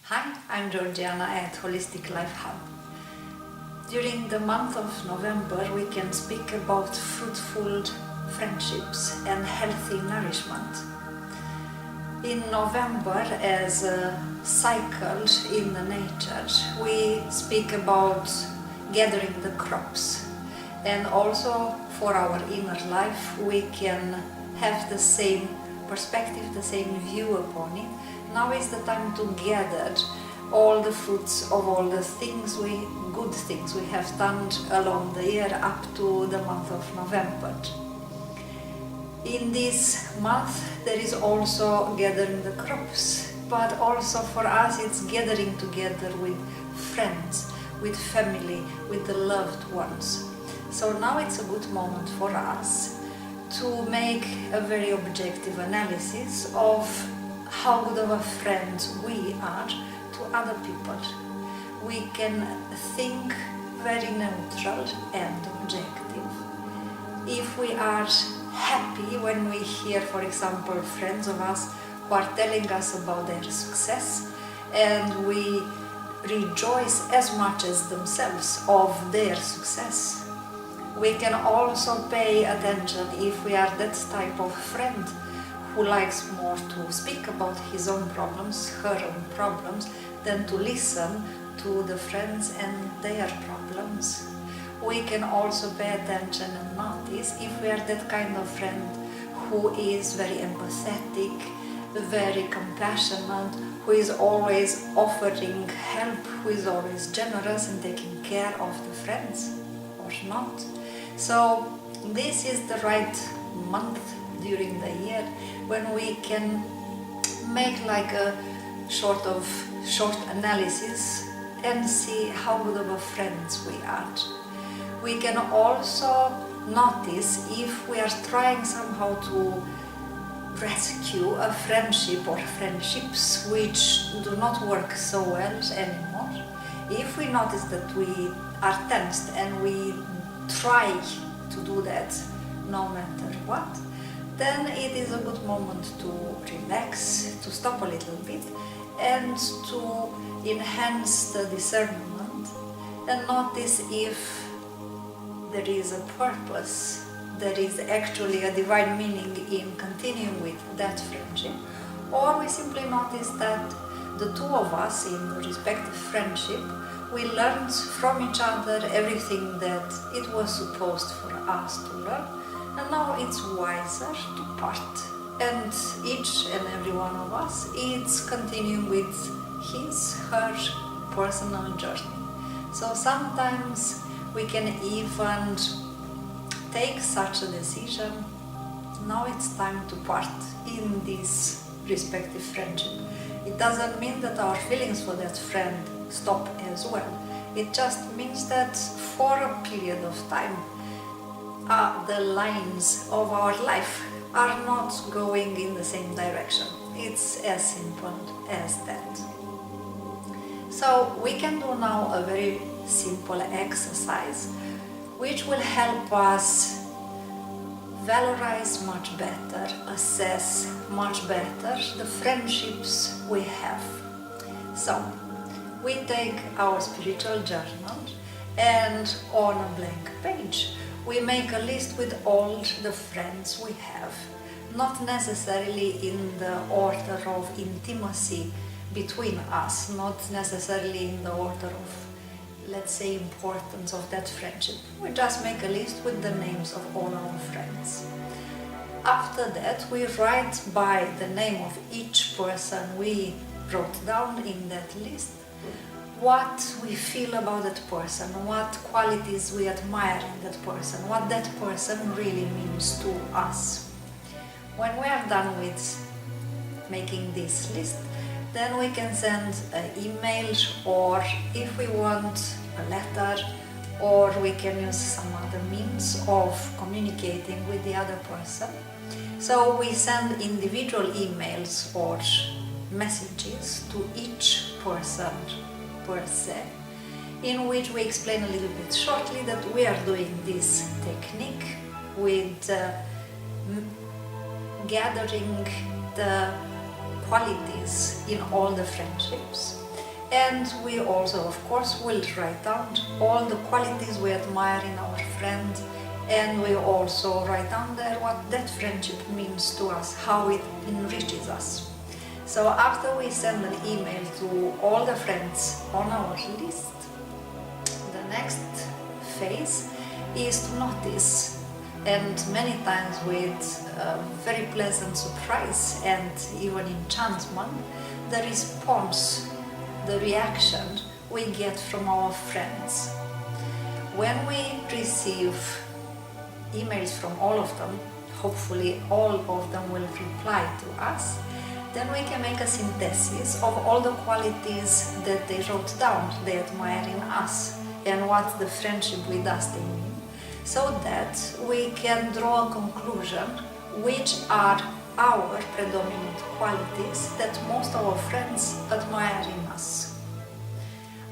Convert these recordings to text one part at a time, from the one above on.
Hi, I'm Georgiana at Holistic Life Hub. During the month of November, we can speak about fruitful friendships and healthy nourishment. In November, as a cycle in the nature, we speak about gathering the crops. And also for our inner life, we can have the same perspective, the same view upon it. Now is the time to gather all the fruits of all the good things we have done along the year up to the month of November. In this month there is also gathering the crops, but also for us it's gathering together with friends, with family, with the loved ones. So now it's a good moment for us to make a very objective analysis of how good of a friend we are to other people. We can think very neutral and objective. If we are happy when we hear, for example, friends of us who are telling us about their success, and we rejoice as much as themselves of their success, we can also pay attention if we are that type of friend who likes more to speak about his own problems, her own problems, than to listen to the friends and their problems. We can also pay attention and notice if we are that kind of friend who is very empathetic, very compassionate, who is always offering help, who is always generous and taking care of the friends, or not. So this is the right month during the year when we can make like a short analysis and see how good of a friends we are. We can also notice if we are trying somehow to rescue a friendship or friendships which do not work so well anymore. If we notice that we are tensed and we try to do that no matter what, then it is a good moment to relax, to stop a little bit and to enhance the discernment and notice if there is a purpose, there is actually a divine meaning in continuing with that friendship, or we simply notice that the two of us in the respective friendship, we learned from each other everything that it was supposed for us to learn, and now it's wiser to part. And each and every one of us is continuing with his, her personal journey. So sometimes we can even take such a decision. Now it's time to part in this respective friendship. It doesn't mean that our feelings for that friend stop as well. It just means that for a period of time, the lines of our life are not going in the same direction. It's as simple as that. So we can do now a very simple exercise which will help us valorize much better, assess much better the friendships we have. So we take our spiritual journal and on a blank page we make a list with all the friends we have, not necessarily in the order of intimacy between us, not necessarily in the order of, let's say, importance of that friendship. We just make a list with the names of all our friends. After that, we write by the name of each person we wrote down in that list what we feel about that person, what qualities we admire in that person, what that person really means to us. When we are done with making this list, then we can send an email, or if we want, a letter, or we can use some other means of communicating with the other person. So we send individual emails or messages to each person per se, in which we explain a little bit shortly that we are doing this technique with gathering the qualities in all the friendships And we also, of course, will write down all the qualities we admire in our friend, and we also write down there what that friendship means to us, how it enriches us. So after we send an email to all the friends on our list, the next phase is to notice, and many times with a very pleasant surprise and even enchantment, the response, the reaction we get from our friends. When we receive emails from all of them, hopefully all of them will reply to us, then we can make a synthesis of all the qualities that they wrote down, they admire in us, and what the friendship with us they mean, so that we can draw a conclusion which are our predominant qualities that most of our friends admire in us.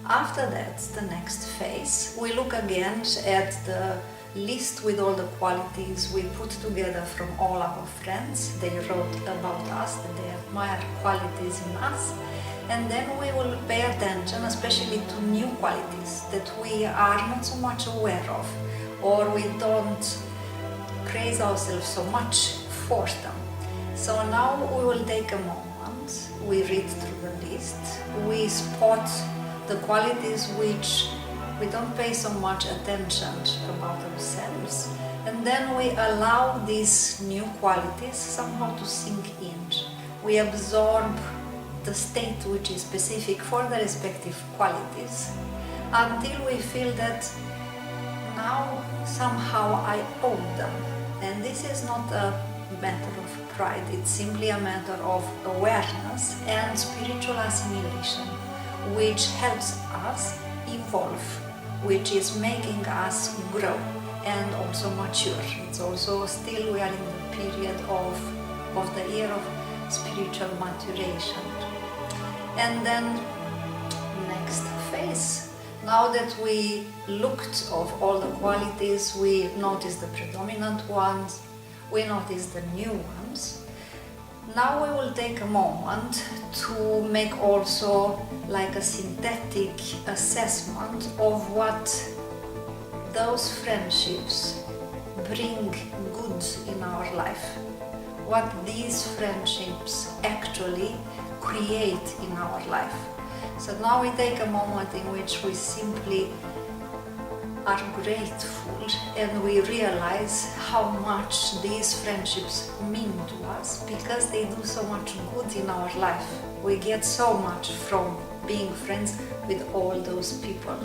After that, the next phase, we look again at the list with all the qualities we put together from all our friends. They wrote about us, that they admire qualities in us, and then we will pay attention especially to new qualities that we are not so much aware of, or we don't praise ourselves so much for them. So now we will take a moment, we read through the list, we spot the qualities which we don't pay so much attention about ourselves, and then we allow these new qualities somehow to sink in. We absorb the state which is specific for the respective qualities until we feel that now somehow I own them. And this is not a matter of pride, it's simply a matter of awareness and spiritual assimilation, which helps us evolve, which is making us grow and also mature. It's also still we are in the period of the year of spiritual maturation. And then next phase, now that we looked of all the qualities, we noticed the predominant ones, we noticed the new ones. Now we will take a moment to make also like a synthetic assessment of what those friendships bring good in our life, what these friendships actually create in our life. So now we take a moment in which we simply are grateful and we realize how much these friendships mean to us, because they do so much good in our life. We get so much from being friends with all those people.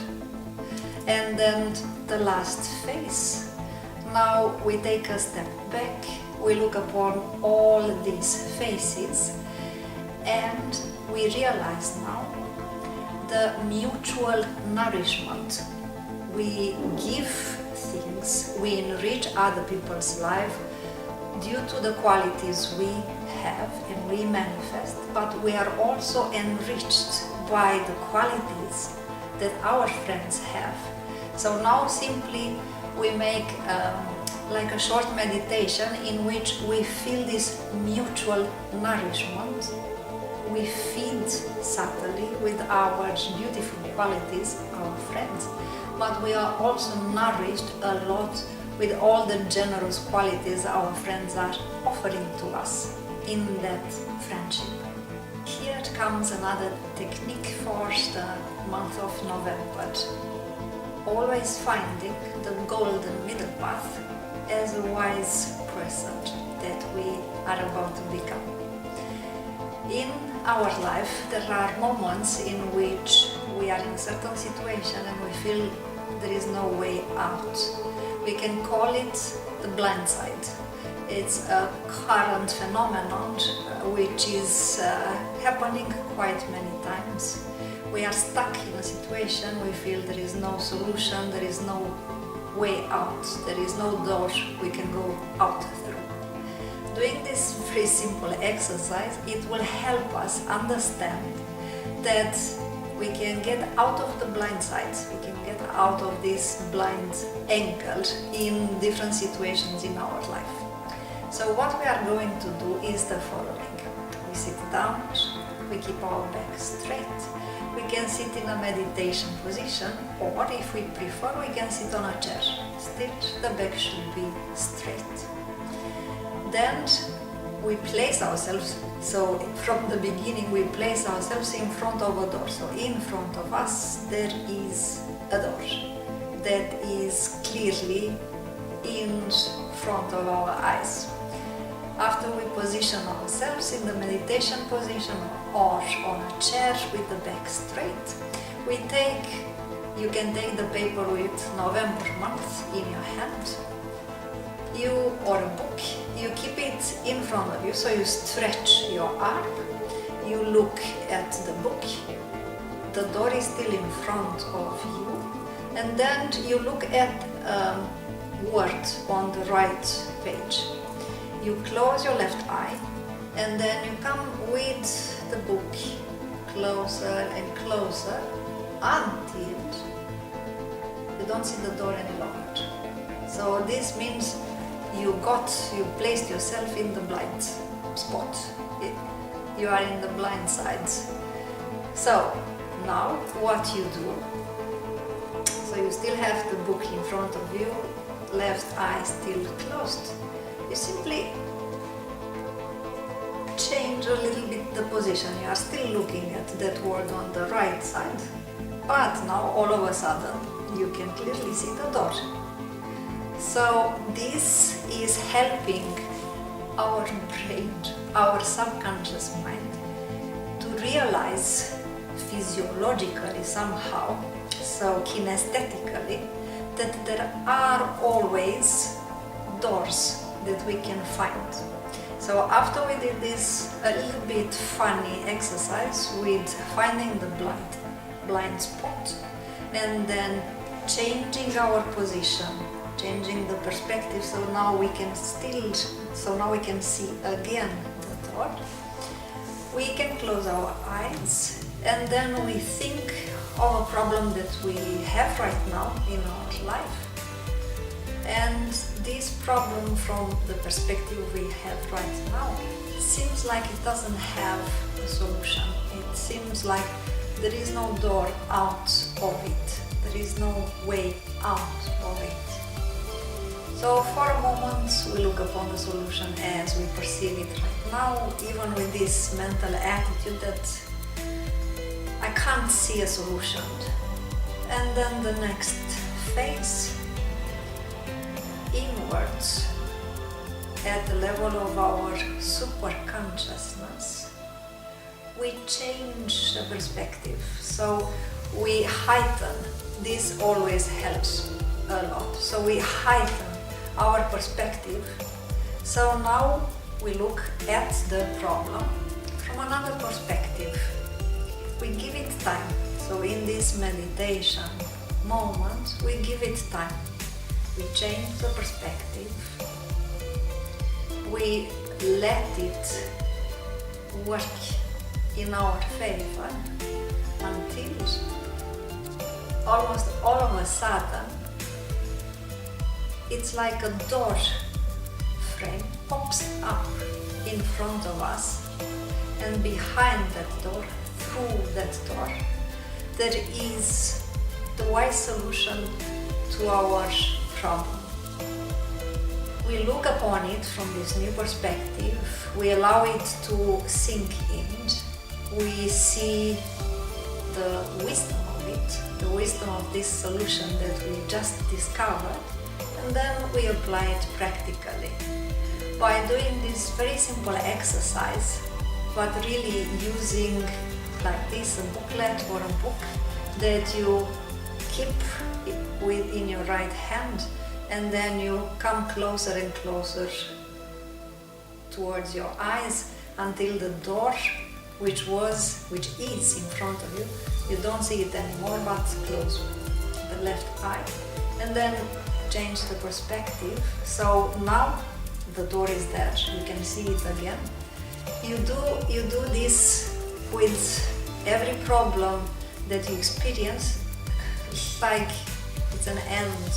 And then the last phase. Now we take a step back, we look upon all these phases, and we realize now the mutual nourishment. We give things, we enrich other people's life due to the qualities we have and we manifest, but we are also enriched by the qualities that our friends have. So now simply we make like a short meditation in which we feel this mutual nourishment. We feed subtly with our beautiful qualities, our friends, but we are also nourished a lot with all the generous qualities our friends are offering to us in that friendship. Here comes another technique for the month of November. Always finding the golden middle path as a wise person that we are about to become. In our life, there are moments in which we are in a certain situation and we feel there is no way out. We can call it the blind side. It's a current phenomenon which is happening quite many times. We are stuck in a situation, we feel there is no solution, there is no way out, there is no door we can go out through. Doing this very simple exercise, it will help us understand that we can get out of the blind sides, we can get out of this blind angle in different situations in our life. So what we are going to do is the following. We sit down, we keep our back straight, we can sit in a meditation position, or if we prefer, we can sit on a chair. Still, the back should be straight. Then we place ourselves, so from the beginning we place ourselves in front of a door. So in front of us there is a door that is clearly in front of our eyes. After we position ourselves in the meditation position or on a chair with the back straight, you can take the paper with November month in your hand, or a book, you keep it in front of you, so you stretch your arm, you look at the book, the door is still in front of you, and then you look at a word on the right page. You close your left eye, and then you come with the book closer and closer until you don't see the door any longer. So this means you placed yourself in the blind spot. You are in the blind side. So now what you do, so you still have the book in front of you, left eye still closed. You simply change a little bit the position. You are still looking at that word on the right side, but now all of a sudden you can clearly see the door. So this is helping our brain, our subconscious mind, to realize physiologically somehow, so kinesthetically, that there are always doors that we can find. So after we did this a little bit funny exercise with finding the blind spot and then changing our position, changing the perspective, so now we can see again the door, we can close our eyes and then we think of a problem that we have right now in our life. And this problem, from the perspective we have right now, seems like it doesn't have a solution. It seems like there is no door out of it. There is no way out of it. So for a moment we look upon the solution as we perceive it right now, even with this mental attitude that I can't see a solution. And then the next phase, inwards, at the level of our superconsciousness, we change the perspective. So we heighten. This always helps a lot. So we heighten our perspective. So now we look at the problem from another perspective. We give it time. So in this meditation moment, we give it time. We change the perspective. We let it work in our favor until almost all of a sudden it's like a door frame pops up in front of us, and behind that door, through that door, there is the wise solution to our problem. We look upon it from this new perspective, we allow it to sink in, we see the wisdom of it, the wisdom of this solution that we just discovered, and then we apply it practically. By doing this very simple exercise, but really using like this a booklet or a book that you keep in your right hand, and then you come closer and closer towards your eyes until the door, which is in front of you, you don't see it anymore, but close the left eye, and then change the perspective. So now the door is there, you can see it again. You do this with every problem that you experience, like it's an end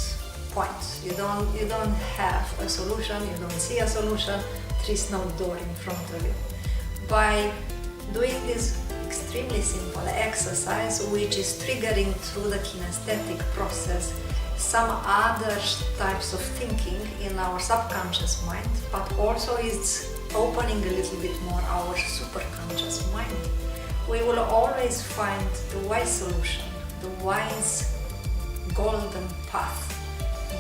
point. You don't have a solution, you don't see a solution, there is no door in front of you. By doing this extremely simple exercise which is triggering through the kinesthetic process some other types of thinking in our subconscious mind, but also it's opening a little bit more our superconscious mind. We will always find the wise solution, the wise golden path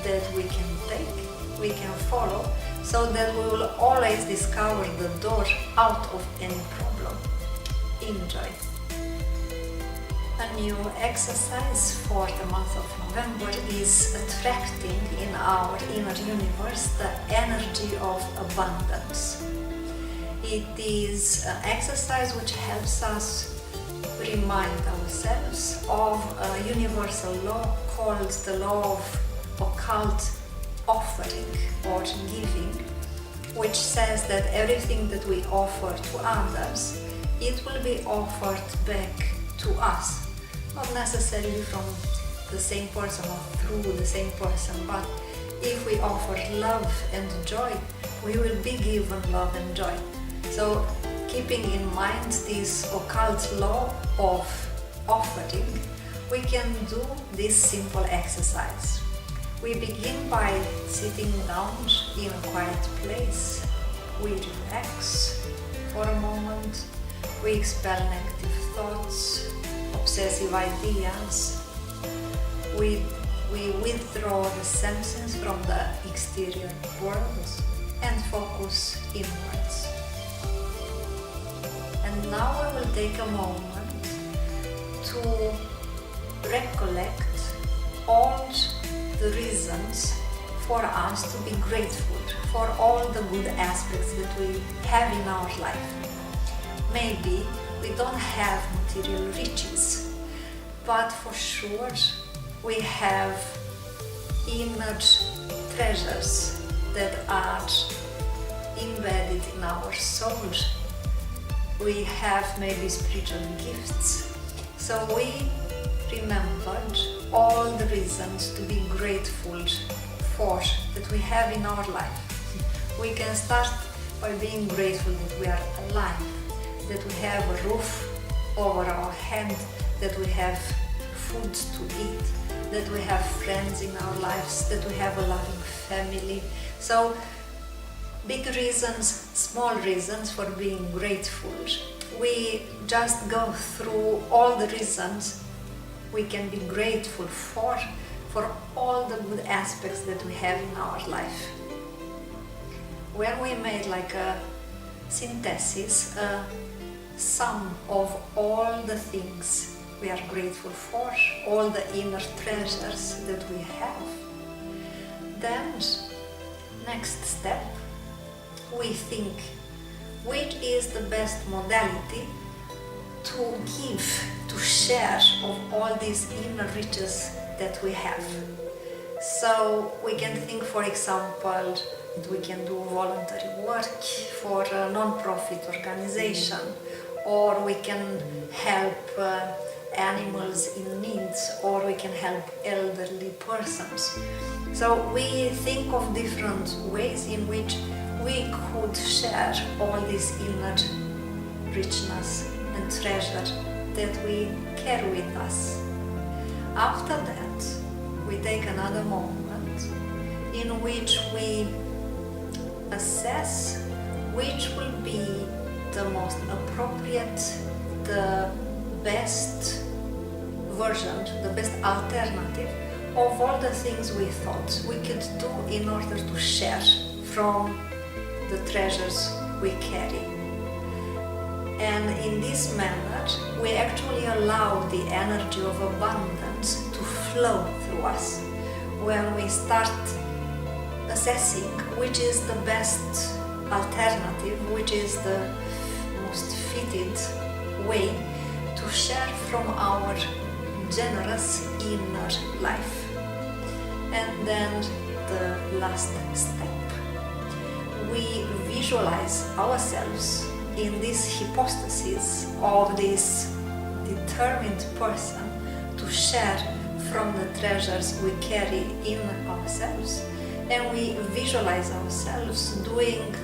that we can take, we can follow, so that we will always discover the door out of any problem. Enjoy! A new exercise for the month of November is attracting in our inner universe the energy of abundance. It is an exercise which helps us remind ourselves of a universal law called the law of occult offering or giving, which says that everything that we offer to others, it will be offered back to us. Not necessarily from the same person or through the same person, but if we offer love and joy, we will be given love and joy. So keeping in mind this occult law of offering, we can do this simple exercise. We begin by sitting down in a quiet place. We relax for a moment. We expel negative thoughts, obsessive ideas. We withdraw the senses from the exterior world and focus inwards. And now I will take a moment to recollect all the reasons for us to be grateful for all the good aspects that we have in our life. Maybe we don't have material riches, but for sure we have inner treasures that are embedded in our soul. We have maybe spiritual gifts. So we remembered all the reasons to be grateful for that we have in our life. We can start by being grateful that we are alive, that we have a roof over our head, that we have food to eat, that we have friends in our lives, that we have a loving family. So big reasons, small reasons for being grateful. We just go through all the reasons we can be grateful for all the good aspects that we have in our life. When we made like a synthesis, a sum of all the things we are grateful for, all the inner treasures that we have, then next step, we think which is the best modality to give, to share of all these inner riches that we have. So we can think, for example, that we can do voluntary work for a non-profit organization, or we can help animals in need, or we can help elderly persons. So we think of different ways in which we could share all this inner richness and treasure that we carry with us. After that, we take another moment in which we assess which will be the most appropriate, the best version, the best alternative of all the things we thought we could do in order to share from the treasures we carry. And in this manner, we actually allow the energy of abundance to flow through us. When we start assessing which is the best alternative, which is the most fitted way to share from our generous inner life. And then the last step, we visualize ourselves in this hypostasis of this determined person to share from the treasures we carry in ourselves, and we visualize ourselves doing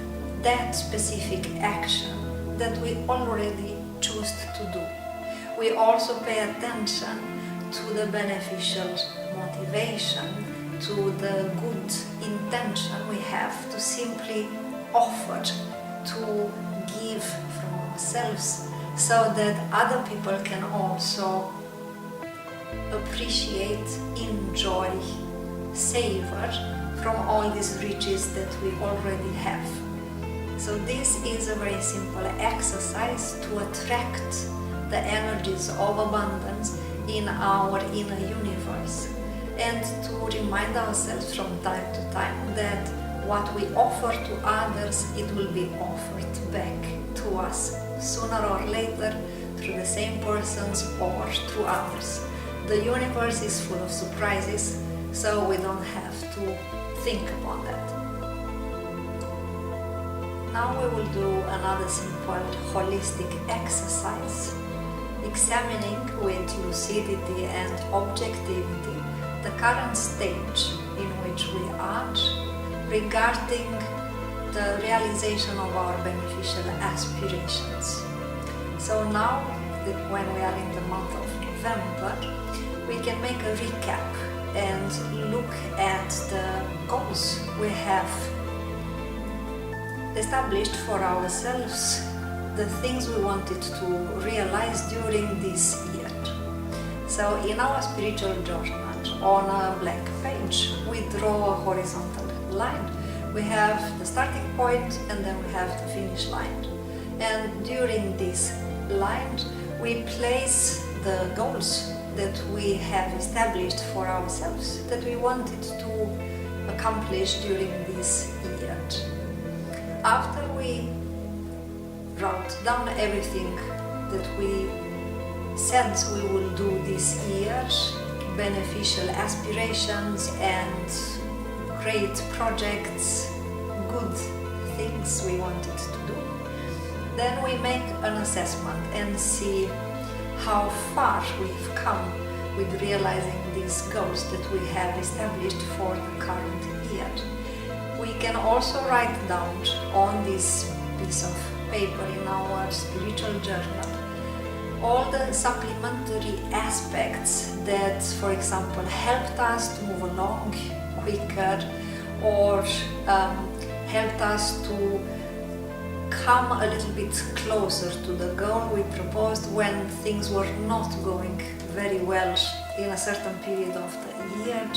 that specific action that we already choose to do. we also pay attention to the beneficial motivation, to the good intention we have to simply offer, to give from ourselves, so that other people can also appreciate, enjoy, savor from all these riches that we already have. So this is a very simple exercise to attract the energies of abundance in our inner universe, and to remind ourselves from time to time that what we offer to others, it will be offered back to us sooner or later through the same persons or through others. The universe is full of surprises, so we don't have to think upon that. Now we will do another simple holistic exercise, examining with lucidity and objectivity the current stage in which we are regarding the realization of our beneficial aspirations. So now that when we are in the month of November, we can make a recap and look at the goals we have established for ourselves, the things we wanted to realize during this year. So in our spiritual journal, on a blank page, we draw a horizontal line. We have the starting point and then we have the finish line. And during this line, we place the goals that we have established for ourselves, that we wanted to accomplish during this year. After we wrote down everything that we said we will do this year, beneficial aspirations and great projects, good things we wanted to do, then we make an assessment and see how far we've come with realizing these goals that we have established for the current year. We can also write down on this piece of paper in our spiritual journal all the supplementary aspects that, for example, helped us to move along quicker, or helped us to come a little bit closer to the goal we proposed when things were not going very well in a certain period of the year.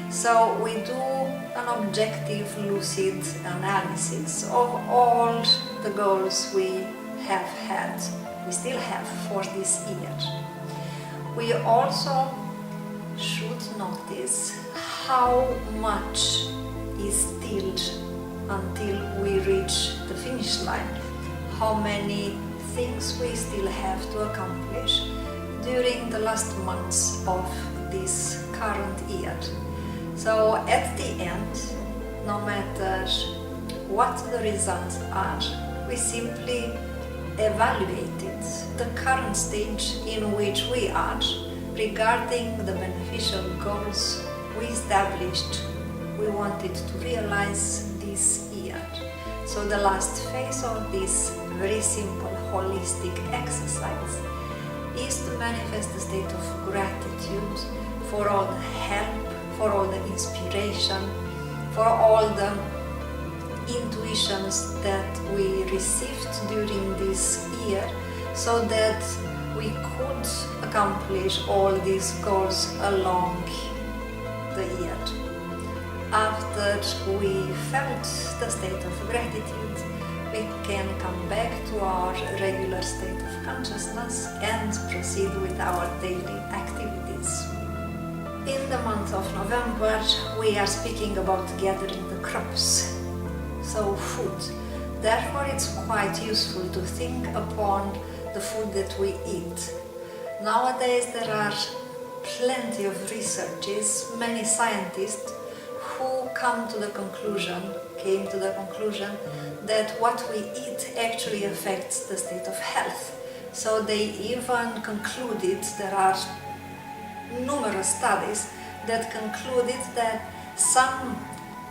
So we do an objective, lucid analysis of all the goals we have had, we still have for this year. We also should notice how much is still until we reach the finish line, how many things we still have to accomplish during the last months of this current year. So at the end, no matter what the results are, we simply evaluated the current stage in which we are regarding the beneficial goals we established we wanted to realize this year. So the last phase of this very simple holistic exercise is to manifest a state of gratitude for all the help, for all the inspiration, for all the intuitions that we received during this year, so that we could accomplish all these goals along the year. After we felt the state of gratitude, we can come back to our regular state of consciousness and proceed with our daily activities. In the month of November, we are speaking about gathering the crops, so food. Therefore, it's quite useful to think upon the food that we eat. Nowadays, there are plenty of researches, many scientists who came to the conclusion that what we eat actually affects the state of health. So they even concluded, there are numerous studies that concluded that some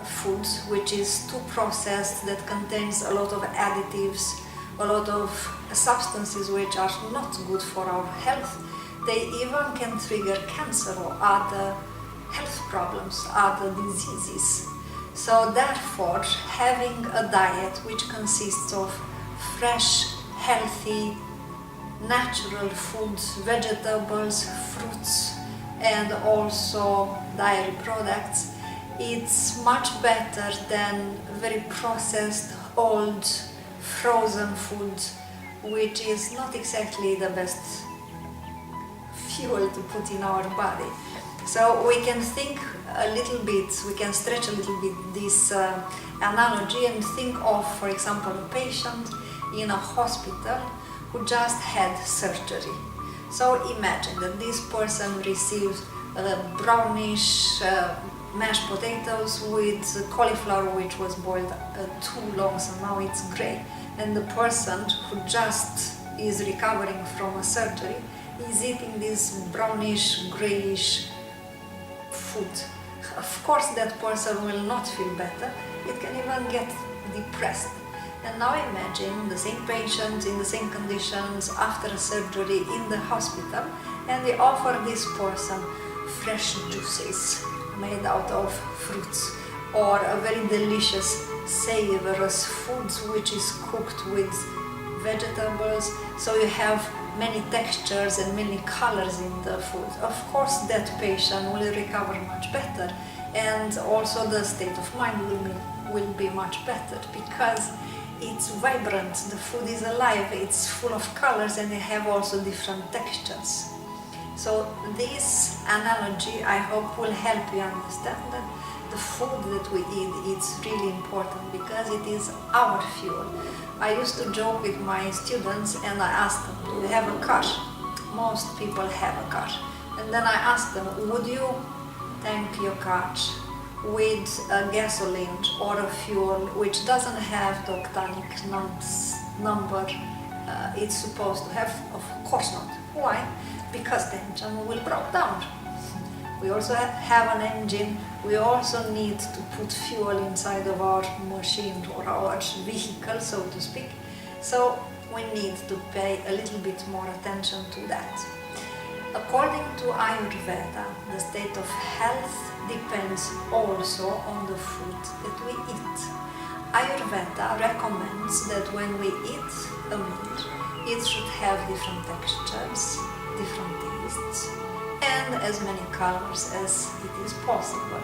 food which is too processed, that contains a lot of additives, a lot of substances which are not good for our health. They even can trigger cancer or other health problems, other diseases. So therefore, having a diet which consists of fresh, healthy, natural foods, vegetables, fruits, and also dairy products, it's much better than very processed, old, frozen food, which is not exactly the best fuel to put in our body. So we can think a little bit, we can stretch a little bit this analogy and think of, for example, a patient in a hospital who just had surgery. So imagine that this person received brownish mashed potatoes with cauliflower which was boiled too long, so now it's grey. And the person who just is recovering from a surgery is eating this brownish, greyish food. Of course that person will not feel better, it can even get depressed. And now imagine the same patient in the same conditions after a surgery in the hospital, and they offer this person fresh juices made out of fruits, or a very delicious savorous food which is cooked with vegetables, so you have many textures and many colors in the food. Of course that patient will recover much better, and also the state of mind will be much better, because it's vibrant, the food is alive, it's full of colors, and they have also different textures. So this analogy, I hope, will help you understand that the food that we eat is really important, because it is our fuel. I used to joke with my students and I asked them, do you have a car? Most people have a car. And then I asked them, would you tank your car with a gasoline or a fuel which doesn't have the octanic number it's supposed to have? Of course not. Why? Because the engine will break down. We also have an engine, we also need to put fuel inside of our machine or our vehicle, so to speak. So we need to pay a little bit more attention to that. According to Ayurveda, the state of health depends also on the food that we eat. Ayurveda recommends that when we eat a meal, it should have different textures, different tastes, and as many colors as it is possible.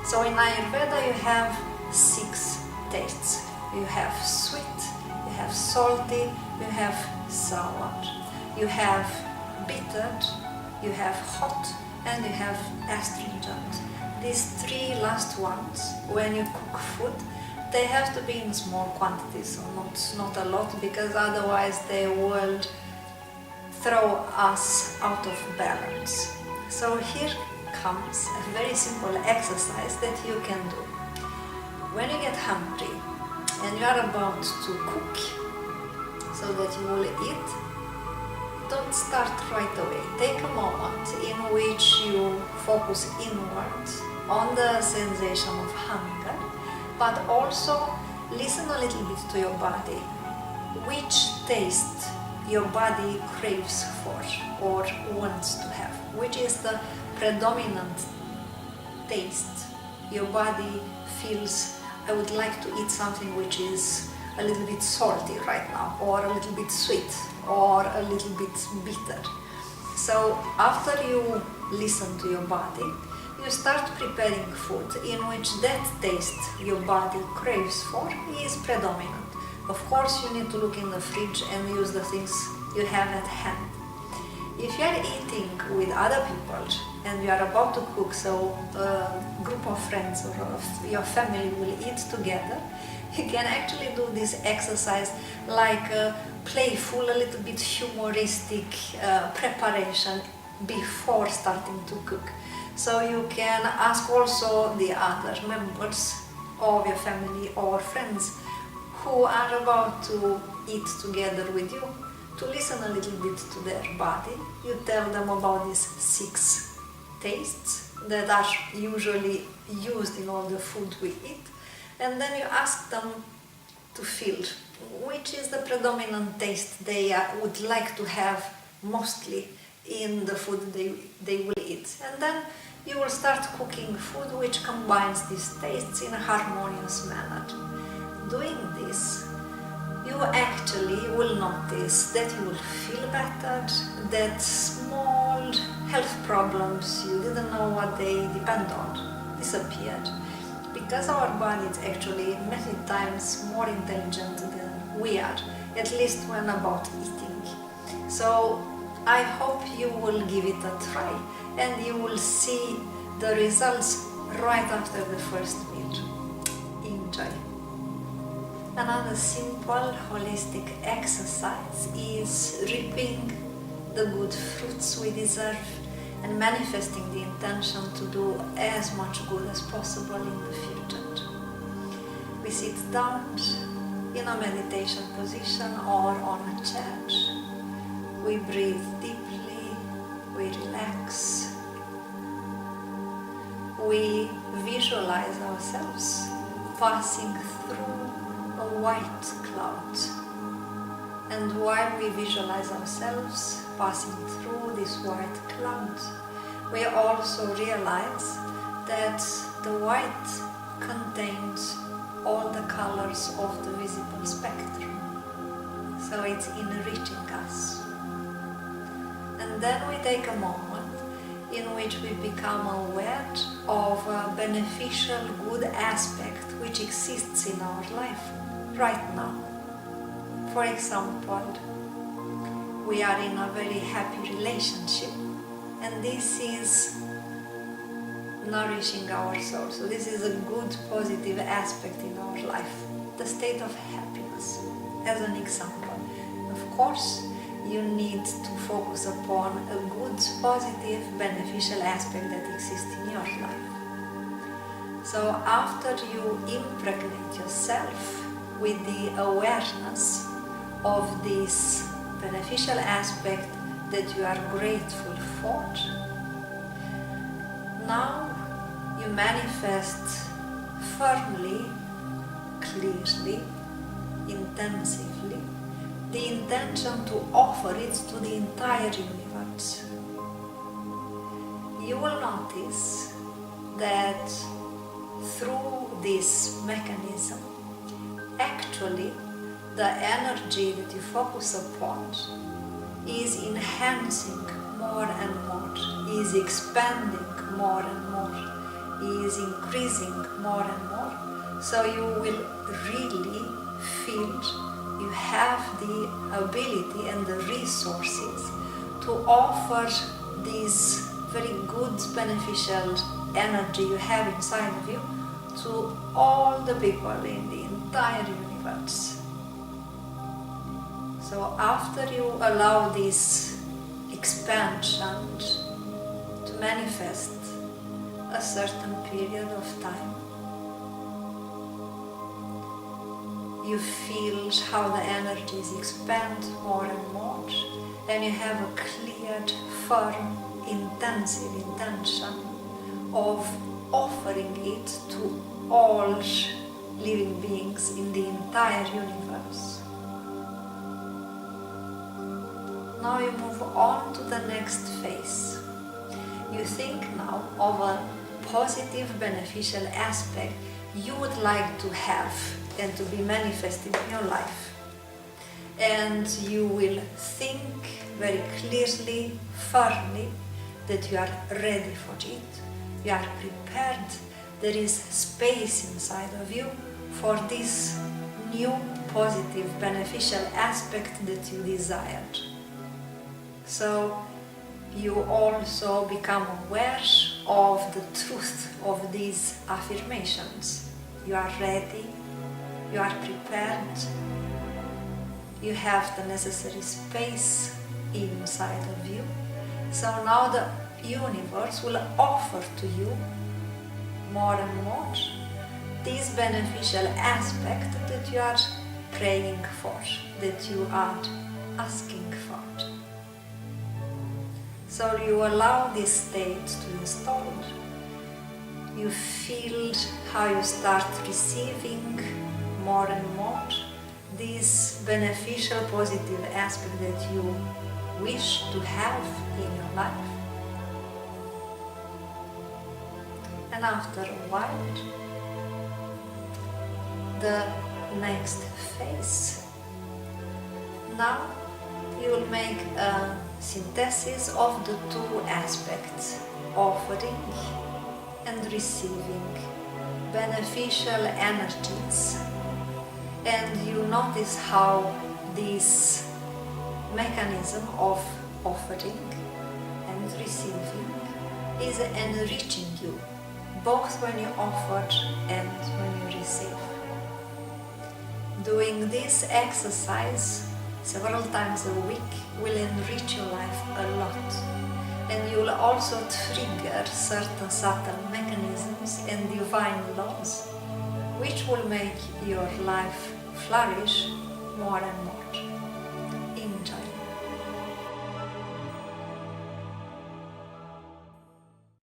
So in Ayurveda you have 6 tastes. You have sweet, you have salty, you have sour, you have bitter, you have hot, and you have astringent. These 3 last ones, when you cook food, they have to be in small quantities, so not a lot, because otherwise they will throw us out of balance. So here comes a very simple exercise that you can do. When you get hungry and you are about to cook so that you will eat, don't start right away. Take a moment in which you focus inward on the sensation of hunger, but also listen a little bit to your body. Which taste your body craves for or wants to have? Which is the predominant taste your body feels, I would like to eat something which is a little bit salty right now, or a little bit sweet, or a little bit bitter. So after you listen to your body, you start preparing food in which that taste your body craves for is predominant. Of course, you need to look in the fridge and use the things you have at hand. If you are eating with other people and you are about to cook, so a group of friends or your family will eat together, you can actually do this exercise like a playful, a little bit humoristic preparation before starting to cook. So you can ask also the other members of your family or friends who are about to eat together with you to listen a little bit to their body. You tell them about these 6 tastes that are usually used in all the food we eat, and then you ask them to feel which is the predominant taste they would like to have mostly in the food they will eat. And then you will start cooking food which combines these tastes in a harmonious manner. Doing this, you actually will notice that you will feel better, that small health problems you didn't know what they depend on disappeared. Because our body is actually many times more intelligent than we are, at least when about eating. So I hope you will give it a try and you will see the results right after the first meal. Enjoy! Another simple holistic exercise is reaping the good fruits we deserve and manifesting the intention to do as much good as possible in the future. We sit down in a meditation position or on a chair. We breathe deeply, we relax, we visualize ourselves passing through a white cloud. And while we visualize ourselves passing through this white cloud, we also realize that the white contains all the colors of the visible spectrum. So it's enriching us. And then we take a moment in which we become aware of a beneficial good aspect which exists in our life right now. For example, we are in a very happy relationship and this is nourishing our soul. So this is a good positive aspect in our life, the state of happiness, as an example. Of course, you need to focus upon a good, positive, beneficial aspect that exists in your life. So after you impregnate yourself with the awareness of this beneficial aspect that you are grateful for, now you manifest firmly, clearly, intensively the intention to offer it to the entire universe. You will notice that through this mechanism, actually the energy that you focus upon is enhancing more and more, is expanding more and more, is increasing more and more. So you will really feel you have the ability and the resources to offer this very good, beneficial energy you have inside of you to all the people in the entire universe. So after you allow this expansion to manifest a certain period of time, you feel how the energies expand more and more, and you have a clear, firm, intensive intention of offering it to all living beings in the entire universe. Now you move on to the next phase. You think now of a positive, beneficial aspect you would like to have and to be manifested in your life. And you will think very clearly, firmly, that you are ready for it, you are prepared, there is space inside of you for this new, positive, beneficial aspect that you desired. So you also become aware of the truth of these affirmations. You are ready, you are prepared, you have the necessary space inside of you. So now the universe will offer to you more and more this beneficial aspect that you are praying for, that you are asking for. So you allow this state to install. You feel how you start receiving more and more this beneficial positive aspect that you wish to have in your life. And after a while, the next phase. Now you will make a synthesis of the two aspects, offering and receiving beneficial energies. And you notice how this mechanism of offering and receiving is enriching you, both when you offer and when you receive. Doing this exercise several times a week will enrich your life a lot, and you will also trigger certain subtle mechanisms and divine laws which will make your life flourish more and more.